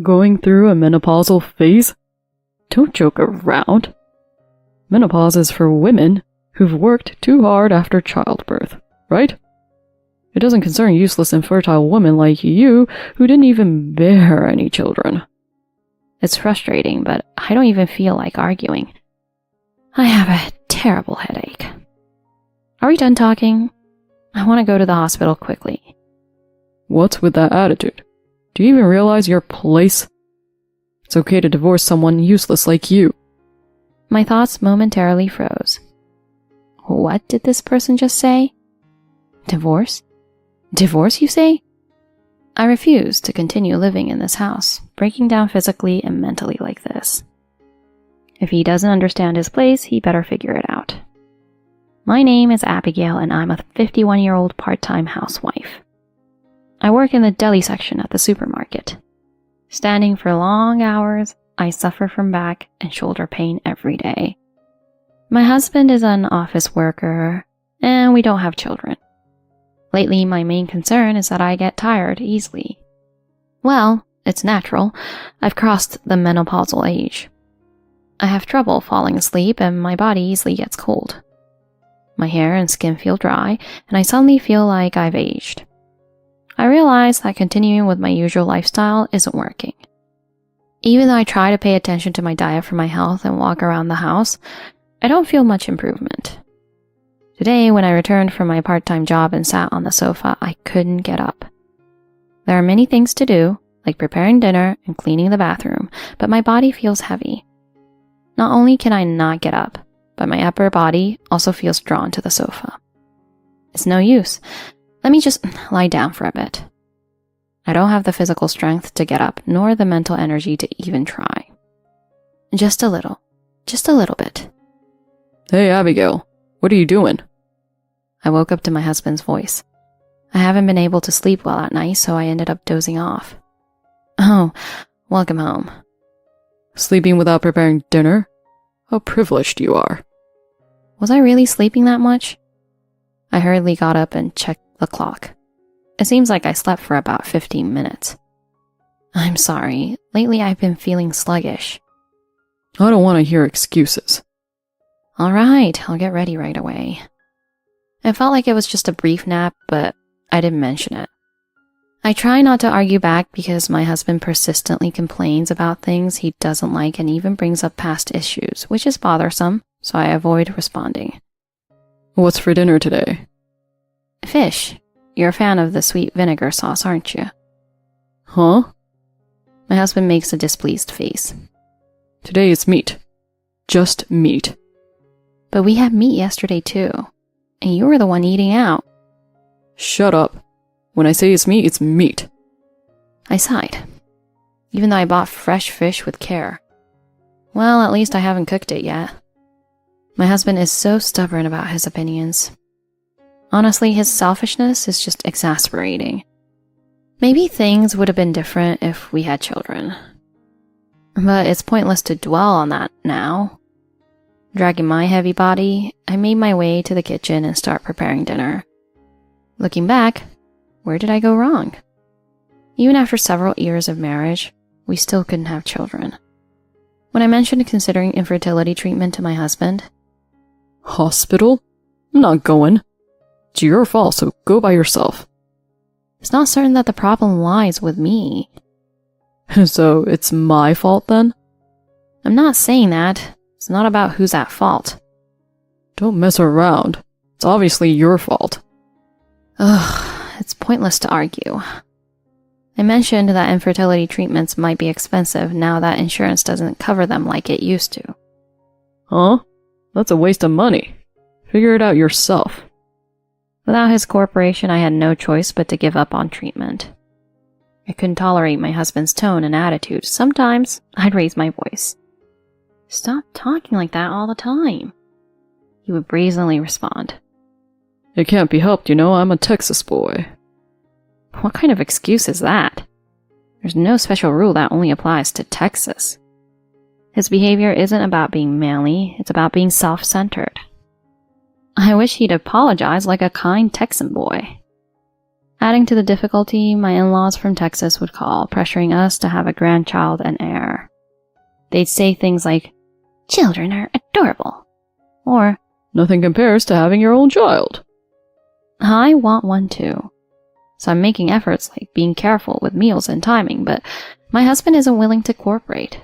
Going through a menopausal phase? Don't joke around. Menopause is for women who've worked too hard after childbirth, right? It doesn't concern useless infertile women like you who didn't even bear any children. It's frustrating, but I don't even feel like arguing. I have a terrible headache. Are we done talking? I want to go to the hospital quickly. What's with that attitude? Do you even realize your place? It's okay to divorce someone useless like you. My thoughts momentarily froze. What did this person just say? Divorce? Divorce, you say? I refuse to continue living in this house, breaking down physically and mentally like this. If he doesn't understand his place, he better figure it out. My name is Abigail, and I'm a 51-year-old part-time housewife. I work in the deli section at the supermarket. Standing for long hours, I suffer from back and shoulder pain every day. My husband is an office worker, and we don't have children. Lately, my main concern is that I get tired easily. Well, it's natural. I've crossed the menopausal age. I have trouble falling asleep, and my body easily gets cold. My hair and skin feel dry, and I suddenly feel like I've aged. I realize that continuing with my usual lifestyle isn't working. Even though I try to pay attention to my diet for my health and walk around the house, I don't feel much improvement. Today, when I returned from my part-time job and sat on the sofa, I couldn't get up. There are many things to do, like preparing dinner and cleaning the bathroom, but my body feels heavy. Not only can I not get up, but my upper body also feels drawn to the sofa. It's no use. Let me just lie down for a bit. I don't have the physical strength to get up, nor the mental energy to even try. Just a little bit. Hey, Abigail, what are you doing? I woke up to my husband's voice. I haven't been able to sleep well at night, so I ended up dozing off. Oh, welcome home. Sleeping without preparing dinner? How privileged you are. Was I really sleeping that much? I hurriedly got up and checked the clock. It seems like I slept for about 15 minutes. I'm sorry. Lately I've been feeling sluggish. I don't want to hear excuses. All right, I'll get ready right away. It felt like it was just a brief nap, but I didn't mention it. I try not to argue back because my husband persistently complains about things he doesn't like and even brings up past issues, which is bothersome, so I avoid responding. What's for dinner today? Fish. You're a fan of the sweet vinegar sauce, aren't you? Huh? My husband makes a displeased face. Today it's meat. Just meat. But we had meat yesterday too, and you were the one eating out. Shut up. When I say it's meat, it's meat. I sighed, even though I bought fresh fish with care. Well, at least I haven't cooked it yet. My husband is so stubborn about his opinions. Honestly, his selfishness is just exasperating. Maybe things would have been different if we had children. But it's pointless to dwell on that now. Dragging my heavy body, I made my way to the kitchen and start preparing dinner. Looking back, where did I go wrong? Even after several years of marriage, we still couldn't have children. When I mentioned considering infertility treatment to my husband, Hospital? I'm not going. It's your fault, so go by yourself. It's not certain that the problem lies with me. So it's my fault then? I'm not saying that. It's not about who's at fault. Don't mess around. It's obviously your fault. Ugh, it's pointless to argue. I mentioned that infertility treatments might be expensive now that insurance doesn't cover them like it used to. Huh? That's a waste of money. Figure it out yourself. Without his cooperation, I had no choice but to give up on treatment. I couldn't tolerate my husband's tone and attitude. Sometimes I'd raise my voice. Stop talking like that all the time. He would brazenly respond. It can't be helped, you know, I'm a Texas boy. What kind of excuse is that? There's no special rule that only applies to Texas. His behavior isn't about being manly, it's about being self-centered. I wish he'd apologize like a kind Texan boy. Adding to the difficulty, my in-laws from Texas would call, pressuring us to have a grandchild and heir. They'd say things like, "Children are adorable," or, "Nothing compares to having your own child." "I want one too." So I'm making efforts like being careful with meals and timing, but my husband isn't willing to cooperate.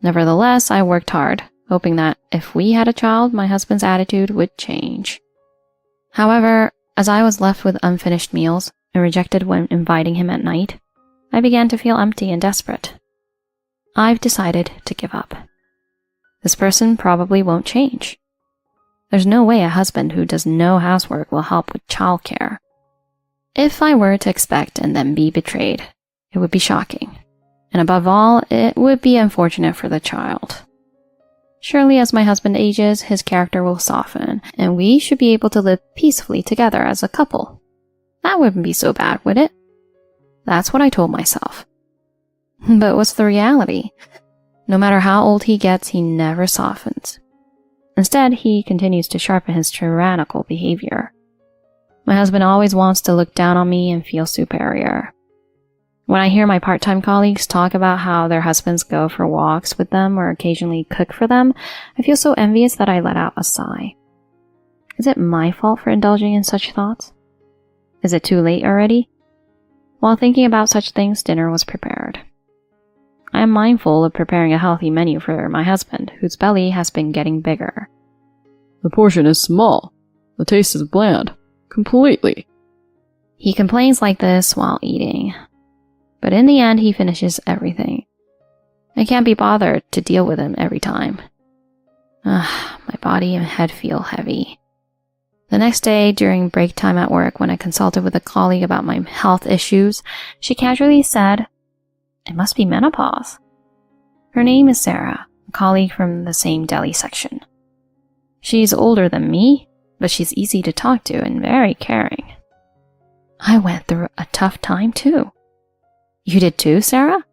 Nevertheless, I worked hard, hoping that if we had a child, my husband's attitude would change. However, as I was left with unfinished meals and rejected when inviting him at night, I began to feel empty and desperate. I've decided to give up. This person probably won't change. There's no way a husband who does no housework will help with childcare. If I were to expect and then be betrayed, it would be shocking. And above all, it would be unfortunate for the child. Surely as my husband ages, his character will soften, and we should be able to live peacefully together as a couple. That wouldn't be so bad, would it? That's what I told myself. But what's the reality? No matter how old he gets, he never softens. Instead, he continues to sharpen his tyrannical behavior. My husband always wants to look down on me and feel superior. When I hear my part-time colleagues talk about how their husbands go for walks with them or occasionally cook for them, I feel so envious that I let out a sigh. Is it my fault for indulging in such thoughts? Is it too late already? While thinking about such things, dinner was prepared. I am mindful of preparing a healthy menu for my husband, whose belly has been getting bigger. "The portion is small. The taste is bland. Completely." He complains like this while eating. But in the end, he finishes everything. I can't be bothered to deal with him every time. My body and head feel heavy. The next day, during break time at work, when I consulted with a colleague about my health issues, she casually said, "It must be menopause." Her name is Sarah, a colleague from the same deli section. She's older than me, but she's easy to talk to and very caring. I went through a tough time too. You did too, Sarah?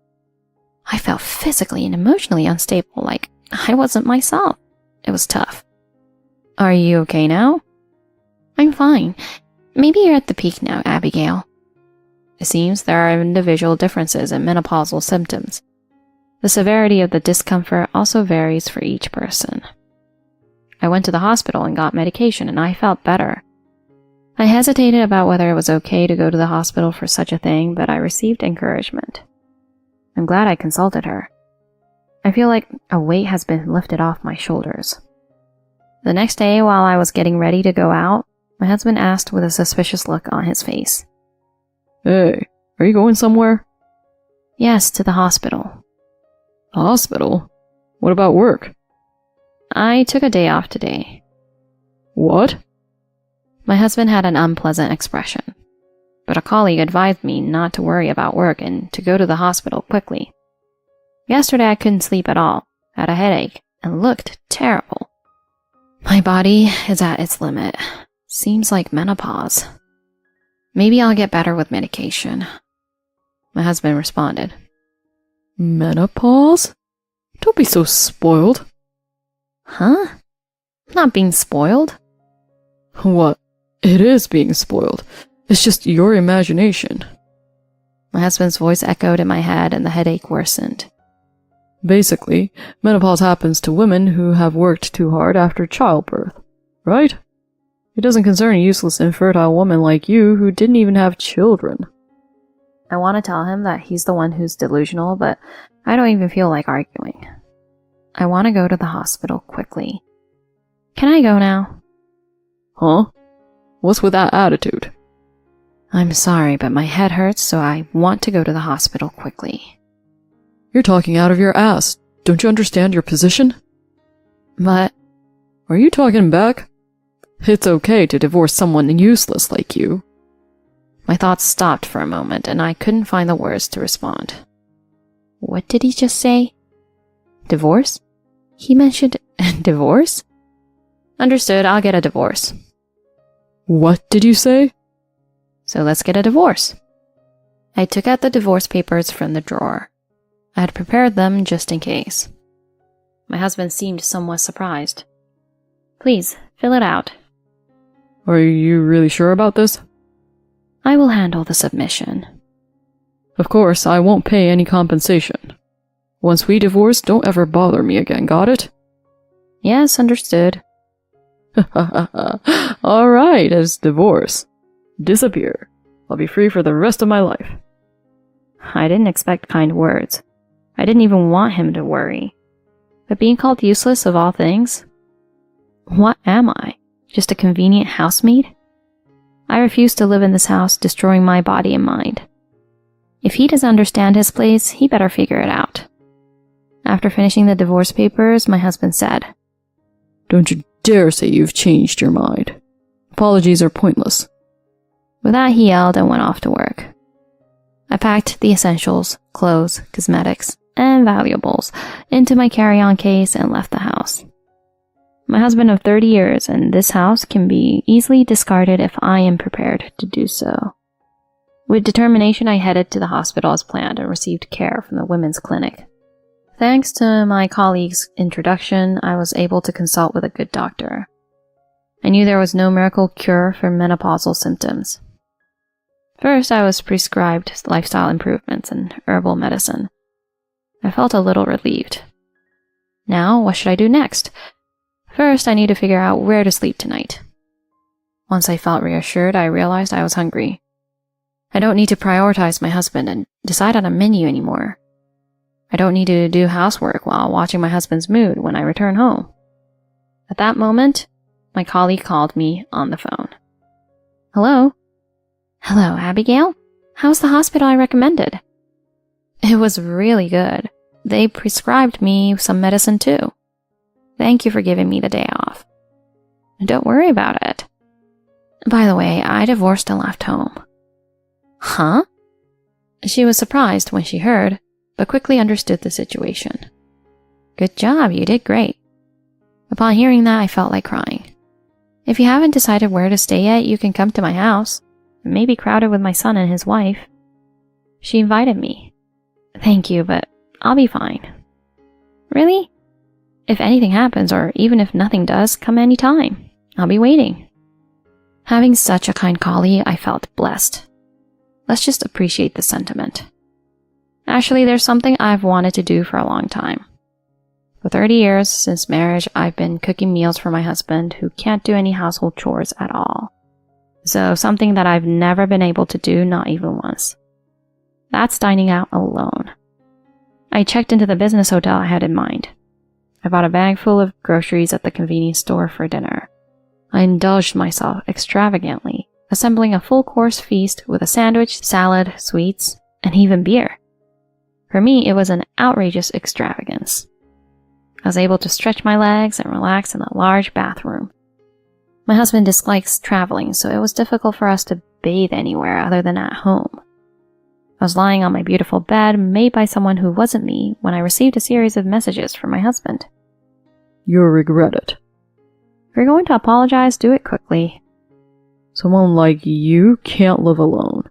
I felt physically and emotionally unstable, like I wasn't myself. It was tough. Are you okay now? I'm fine. Maybe you're at the peak now, Abigail. It seems there are individual differences in menopausal symptoms. The severity of the discomfort also varies for each person. I went to the hospital and got medication, and I felt better. I hesitated about whether it was okay to go to the hospital for such a thing, but I received encouragement. I'm glad I consulted her. I feel like a weight has been lifted off my shoulders. The next day, while I was getting ready to go out, my husband asked with a suspicious look on his face, "Hey, are you going somewhere?" Yes, to the hospital. Hospital? What about work? I took a day off today. What? My husband had an unpleasant expression, but a colleague advised me not to worry about work and to go to the hospital quickly. Yesterday I couldn't sleep at all, had a headache, and looked terrible. My body is at its limit. Seems like menopause. Maybe I'll get better with medication. My husband responded. Menopause? Don't be so spoiled. Huh? I'm not being spoiled. What? It is being spoiled. It's just your imagination. My husband's voice echoed in my head and the headache worsened. Basically, menopause happens to women who have worked too hard after childbirth, right? It doesn't concern a useless infertile woman like you who didn't even have children. I want to tell him that he's the one who's delusional, but I don't even feel like arguing. I want to go to the hospital quickly. Can I go now? Huh? What's with that attitude? I'm sorry, but my head hurts, so I want to go to the hospital quickly. You're talking out of your ass. Don't you understand your position? But... Are you talking back? It's okay to divorce someone useless like you. My thoughts stopped for a moment, and I couldn't find the words to respond. What did he just say? Divorce? He mentioned divorce? Understood, I'll get a divorce. What did you say? So let's get a divorce. I took out the divorce papers from the drawer. I had prepared them just in case. My husband seemed somewhat surprised. Please, fill it out. Are you really sure about this? I will handle the submission. Of course, I won't pay any compensation. Once we divorce, don't ever bother me again, got it? Yes, understood. Alright, as divorce. Disappear. I'll be free for the rest of my life. I didn't expect kind words. I didn't even want him to worry. But being called useless of all things? What am I? Just a convenient housemaid? I refuse to live in this house, destroying my body and mind. If he doesn't understand his place, he better figure it out. After finishing the divorce papers, my husband said, Don't you dare say you've changed your mind. Apologies are pointless. With that, he yelled and went off to work. I packed the essentials, clothes, cosmetics, and valuables into my carry-on case and left the house. My husband of 30 years and this house can be easily discarded if I am prepared to do so. With determination, I headed to the hospital as planned and received care from the women's clinic. Thanks to my colleague's introduction, I was able to consult with a good doctor. I knew there was no miracle cure for menopausal symptoms. First, I was prescribed lifestyle improvements and herbal medicine. I felt a little relieved. Now, what should I do next? First, I need to figure out where to sleep tonight. Once I felt reassured, I realized I was hungry. I don't need to prioritize my husband and decide on a menu anymore. I don't need to do housework while watching my husband's mood when I return home. At that moment, my colleague called me on the phone. Hello? Hello, Abigail? How's the hospital I recommended? It was really good. They prescribed me some medicine too. Thank you for giving me the day off. Don't worry about it. By the way, I divorced and left home. Huh? She was surprised when she heard, but quickly understood the situation. Good job, you did great. Upon hearing that, I felt like crying. If you haven't decided where to stay yet, you can come to my house. It may be crowded with my son and his wife. She invited me. Thank you, but I'll be fine. Really? If anything happens, or even if nothing does, come anytime. I'll be waiting. Having such a kind colleague, I felt blessed. Let's just appreciate the sentiment. Actually, there's something I've wanted to do for a long time. For 30 years since marriage, I've been cooking meals for my husband who can't do any household chores at all. So something that I've never been able to do, not even once. That's dining out alone. I checked into the business hotel I had in mind. I bought a bag full of groceries at the convenience store for dinner. I indulged myself extravagantly, assembling a full-course feast with a sandwich, salad, sweets, and even beer. For me, it was an outrageous extravagance. I was able to stretch my legs and relax in a large bathroom. My husband dislikes traveling, so it was difficult for us to bathe anywhere other than at home. I was lying on my beautiful bed made by someone who wasn't me when I received a series of messages from my husband. You'll regret it. If you're going to apologize, do it quickly. Someone like you can't live alone.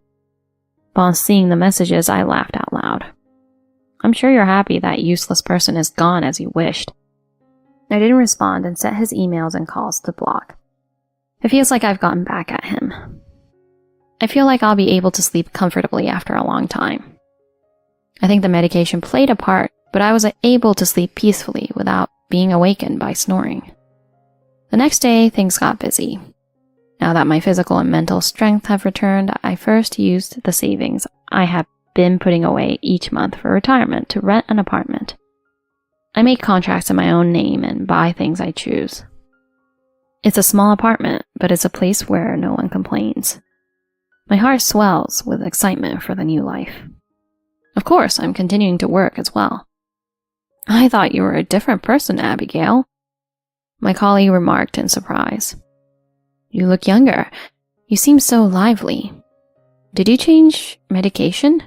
Upon seeing the messages, I laughed out loud. I'm sure you're happy that useless person is gone as you wished. I didn't respond and set his emails and calls to block. It feels like I've gotten back at him. I feel like I'll be able to sleep comfortably after a long time. I think the medication played a part, but I was able to sleep peacefully without being awakened by snoring. The next day, things got busy. Now that my physical and mental strength have returned, I first used the savings I have been putting away each month for retirement to rent an apartment. I make contracts in my own name and buy things I choose. It's a small apartment, but it's a place where no one complains. My heart swells with excitement for the new life. Of course, I'm continuing to work as well. I thought you were a different person, Abigail. My colleague remarked in surprise. You look younger. You seem so lively. Did you change medication?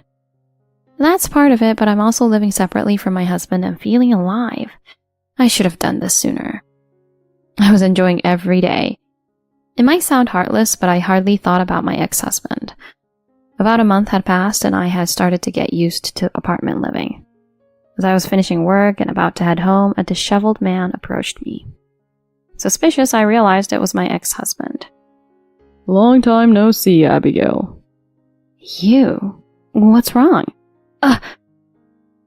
That's part of it, but I'm also living separately from my husband and feeling alive. I should have done this sooner. I was enjoying every day. It might sound heartless, but I hardly thought about my ex-husband. About a month had passed and I had started to get used to apartment living. As I was finishing work and about to head home, a disheveled man approached me. Suspicious, I realized it was my ex-husband. Long time no see, Abigail. You? What's wrong? Ugh!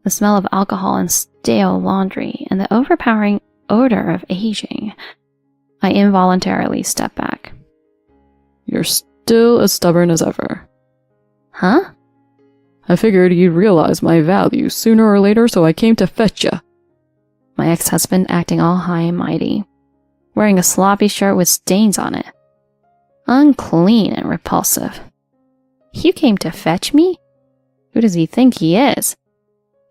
The smell of alcohol and stale laundry and the overpowering odor of aging. I involuntarily step back. You're still as stubborn as ever. Huh? I figured you'd realize my value sooner or later, so I came to fetch ya. My ex-husband acting all high and mighty, wearing a sloppy shirt with stains on it. Unclean and repulsive. You came to fetch me? Who does he think he is?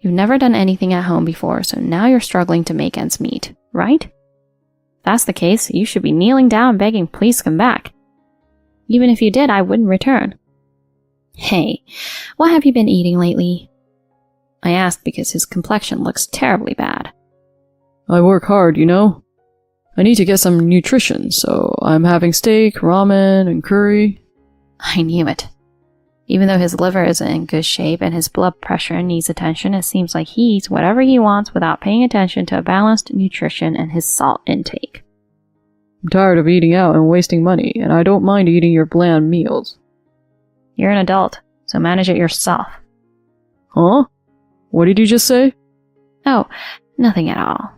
You've never done anything at home before, so now you're struggling to make ends meet, right? If that's the case, you should be kneeling down begging please come back. Even if you did, I wouldn't return. Hey, what have you been eating lately? I asked because his complexion looks terribly bad. I work hard, you know. I need to get some nutrition, so I'm having steak, ramen, and curry. I knew it. Even though his liver isn't in good shape and his blood pressure needs attention, it seems like he eats whatever he wants without paying attention to a balanced nutrition and his salt intake. I'm tired of eating out and wasting money, and I don't mind eating your bland meals. You're an adult, so manage it yourself. Huh? What did you just say? Oh, nothing at all.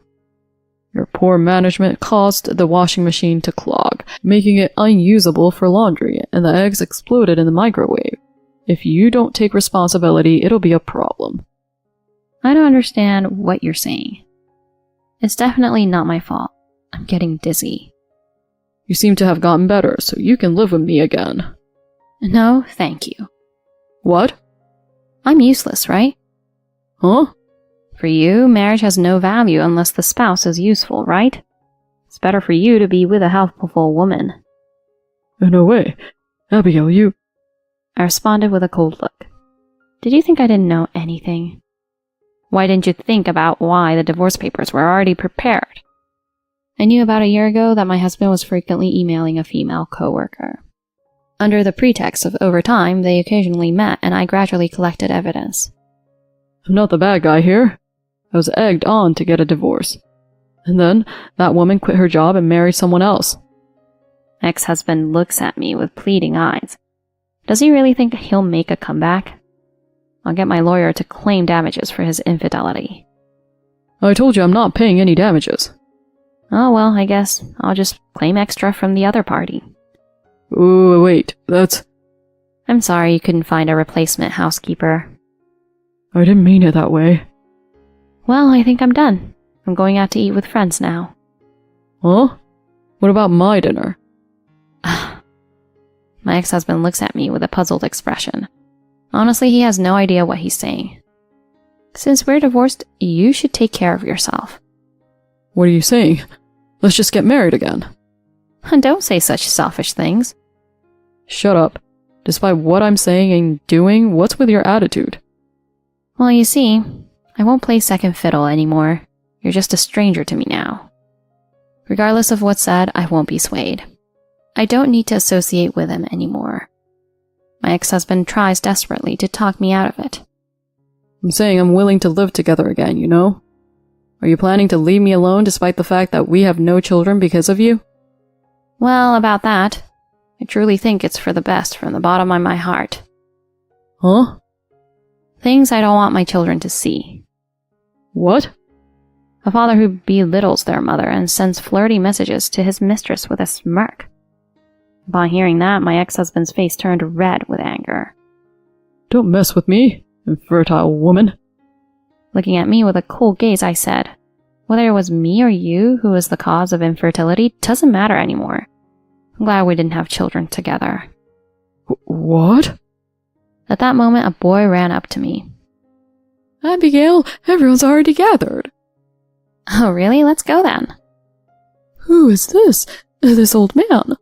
Your poor management caused the washing machine to clog, making it unusable for laundry, and the eggs exploded in the microwave. If you don't take responsibility, it'll be a problem. I don't understand what you're saying. It's definitely not my fault. I'm getting dizzy. You seem to have gotten better, so you can live with me again. No, thank you. What? I'm useless, right? Huh? For you, marriage has no value unless the spouse is useful, right? It's better for you to be with a helpful woman. No way. Abigail, you... I responded with a cold look. Did you think I didn't know anything? Why didn't you think about why the divorce papers were already prepared? I knew about a year ago that my husband was frequently emailing a female coworker. Under the pretext of overtime, they occasionally met, and I gradually collected evidence. I'm not the bad guy here. I was egged on to get a divorce. And then, that woman quit her job and married someone else. Ex-husband looks at me with pleading eyes. Does he really think he'll make a comeback? I'll get my lawyer to claim damages for his infidelity. I told you I'm not paying any damages. Oh well, I guess I'll just claim extra from the other party. Ooh, wait, that's... I'm sorry you couldn't find a replacement housekeeper. I didn't mean it that way. Well, I think I'm done. I'm going out to eat with friends now. Huh? What about my dinner? My ex-husband looks at me with a puzzled expression. Honestly, he has no idea what he's saying. Since we're divorced, you should take care of yourself. What are you saying? Let's just get married again. Don't say such selfish things. Shut up. Despite what I'm saying and doing, what's with your attitude? Well, you see, I won't play second fiddle anymore. You're just a stranger to me now. Regardless of what's said, I won't be swayed. I don't need to associate with him anymore. My ex-husband tries desperately to talk me out of it. I'm saying I'm willing to live together again, you know? Are you planning to leave me alone despite the fact that we have no children because of you? Well, about that, I truly think it's for the best from the bottom of my heart. Huh? Things I don't want my children to see. What? A father who belittles their mother and sends flirty messages to his mistress with a smirk. Upon hearing that, my ex-husband's face turned red with anger. Don't mess with me, infertile woman. Looking at me with a cold gaze, I said, whether it was me or you who was the cause of infertility doesn't matter anymore. I'm glad we didn't have children together. What? At that moment, a boy ran up to me. Abigail, everyone's already gathered. Oh, really? Let's go then. Who is this? This old man?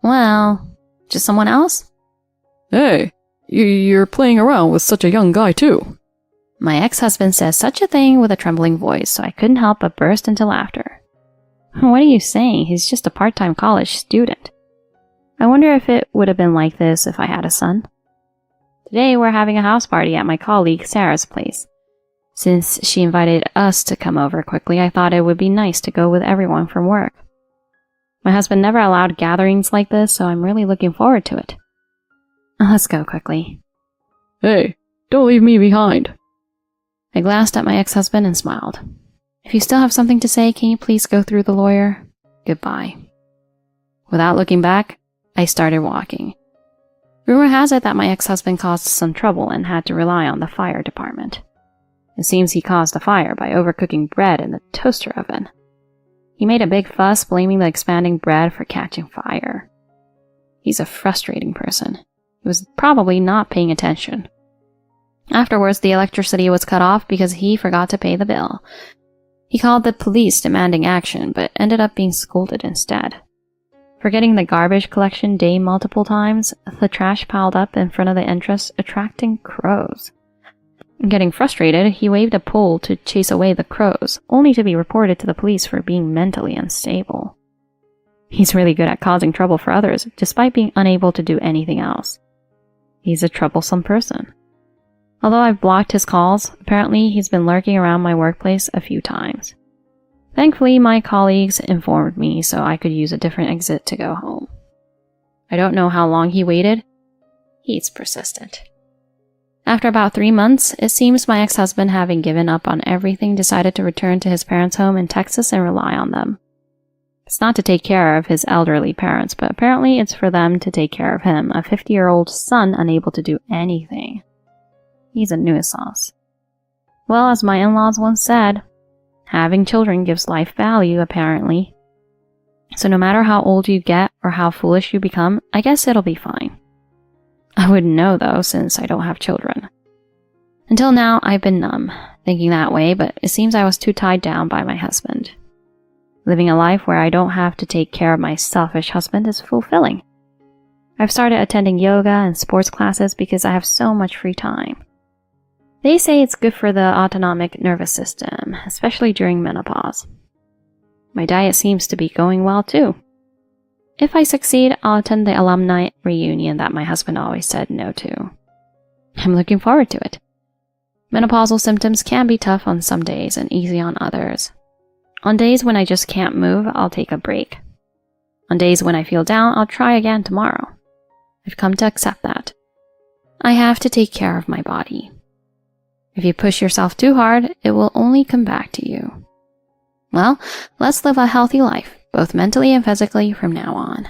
Well, just someone else? Hey, you're playing around with such a young guy too. My ex-husband says such a thing with a trembling voice, so I couldn't help but burst into laughter. What are you saying? He's just a part-time college student. I wonder if it would have been like this if I had a son. Today we're having a house party at my colleague Sarah's place. Since she invited us to come over quickly, I thought it would be nice to go with everyone from work. My husband never allowed gatherings like this, so I'm really looking forward to it. Let's go quickly. Hey, don't leave me behind. I glanced at my ex-husband and smiled. If you still have something to say, can you please go through the lawyer? Goodbye. Without looking back, I started walking. Rumor has it that my ex-husband caused some trouble and had to rely on the fire department. It seems he caused the fire by overcooking bread in the toaster oven. He made a big fuss blaming the expanding bread for catching fire. He's a frustrating person. He was probably not paying attention. Afterwards, the electricity was cut off because he forgot to pay the bill. He called the police demanding action, but ended up being scolded instead. Forgetting the garbage collection day multiple times, the trash piled up in front of the entrance, attracting crows. Getting frustrated, he waved a pole to chase away the crows, only to be reported to the police for being mentally unstable. He's really good at causing trouble for others, despite being unable to do anything else. He's a troublesome person. Although I've blocked his calls, apparently he's been lurking around my workplace a few times. Thankfully, my colleagues informed me so I could use a different exit to go home. I don't know how long he waited. He's persistent. After about 3 months, it seems my ex-husband, having given up on everything, decided to return to his parents' home in Texas and rely on them. It's not to take care of his elderly parents, but apparently it's for them to take care of him, a 50-year-old son unable to do anything. He's a nuisance. Well, as my in-laws once said, having children gives life value, apparently. So no matter how old you get or how foolish you become, I guess it'll be fine. I wouldn't know, though, since I don't have children. Until now, I've been numb, thinking that way, but it seems I was too tied down by my husband. Living a life where I don't have to take care of my selfish husband is fulfilling. I've started attending yoga and sports classes because I have so much free time. They say it's good for the autonomic nervous system, especially during menopause. My diet seems to be going well too. If I succeed, I'll attend the alumni reunion that my husband always said no to. I'm looking forward to it. Menopausal symptoms can be tough on some days and easy on others. On days when I just can't move, I'll take a break. On days when I feel down, I'll try again tomorrow. I've come to accept that. I have to take care of my body. If you push yourself too hard, it will only come back to you. Well, let's live a healthy life, both mentally and physically, from now on.